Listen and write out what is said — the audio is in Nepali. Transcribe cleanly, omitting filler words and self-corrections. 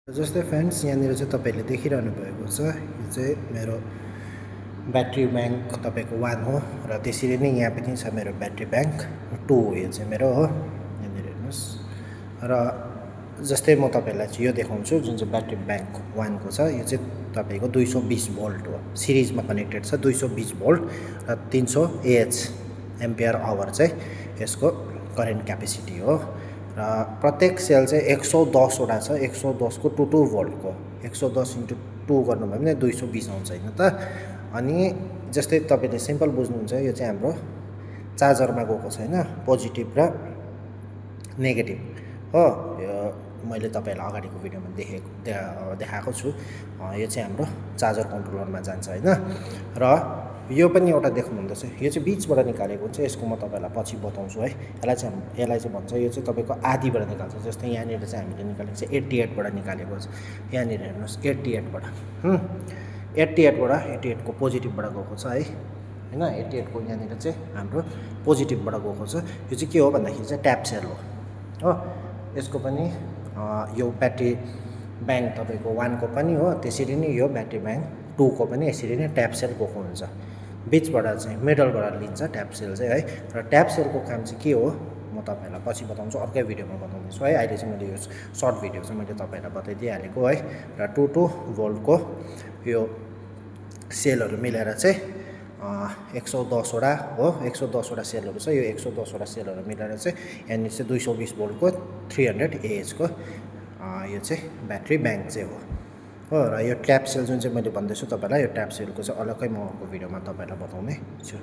जस्तै फ्रेन्ड्स यहाँनिर चाहिँ तपाईँले देखिरहनु भएको छ यो चाहिँ मेरो ब्याट्री ब्याङ्क तपाईँको 1 हो र त्यसरी नै यहाँ पनि छ मेरो ब्याट्री ब्याङ्क 2 हो यो चाहिँ मेरो हो यहाँनिर हेर्नुहोस् र जस्तै म तपाईँलाई चाहिँ यो देखाउँछु जुन चाहिँ ब्याट्री ब्याङ्क 1 को छ यो चाहिँ तपाईँको 220 भोल्ट हो सिरिजमा कनेक्टेड छ 220 भोल्ट र 300 AH एम्पियर आवर चाहिँ यसको करेन्ट क्यापेसिटी हो र प्रत्येक सेल चाहिँ 110 वटा छ 110 को 2 भोल्टको 110 × 2 गर्नुभयो भने 220 आउँछ हैन त अनि जस्तै तपाईले सिम्पल बुझ्नुहुन्छ यो चाहिँ हाम्रो चार्जरमा गएको छ हैन पोजिटिभ र नेगेटिभ हो यो मैले तपाईलाई अगाडिको भिडियोमा देखाएको छु यो चाहिँ हाम्रो चार्जर कन्ट्रोलरमा जान्छ हैन र यो पनि एउटा देख्नुहुँदैछ यो चाहिँ बीचबाट निकालेको हुन्छ यसको म तपाईलाई पछि बताउँछु है यसलाई चाहिँ भन्छ यो चाहिँ तपाईको आधीबाट निकाल्छ जस्तै यहाँनिर चाहिँ हामीले निकालेको छ 88 बाट निकालेको छ यहाँनिर हेर्नुस् 88 बाट 88 बाट 88 को पोजिटिभबाट गएको छ है हैन 88 को यहाँनिर चाहिँ हाम्रो पोजिटिभबाट गएको छ यो चाहिँ के हो भन्दाखेरि चाहिँ ट्याप सेल हो यसको पनि यो ब्याट्री ब्याङ्क तपाईको 1 को पनि हो त्यसरी नै यो ब्याट्री ब्याङ्क 2 को पनि यसरी नै ट्याप सेल गएको हुन्छ बीचबाट चाहिँ मिडलबाट लिन्छ ट्याप सेल चाहिँ है र ट्याप सेलको काम चाहिँ के हो म तपाईलाई पछि बताउँछु अर्कै भिडियोमा बताउँछु है अहिले चाहिँ मैले यो सर्ट भिडियो चाहिँ मैले तपाईलाई बताइदिइहालेको है र 2 भोल्टको यो सेलहरु मिलेर चाहिँ 110 वटा हो 110 वटा सेलहरु छ यो 110 वटा सेलहरु मिलेर चाहिँ यहाँनिर चाहिँ 220 भोल्टको 300 AH को यो चाहिँ ब्याट्री ब्याङ्क चाहिँ हो र यो ट्याप सेल जुन चाहिँ मैले भन्दैछु तपाईलाई यो ट्याप सेलको चाहिँ अलग्गै म अर्को भिडियोमा तपाईलाई बताउने छु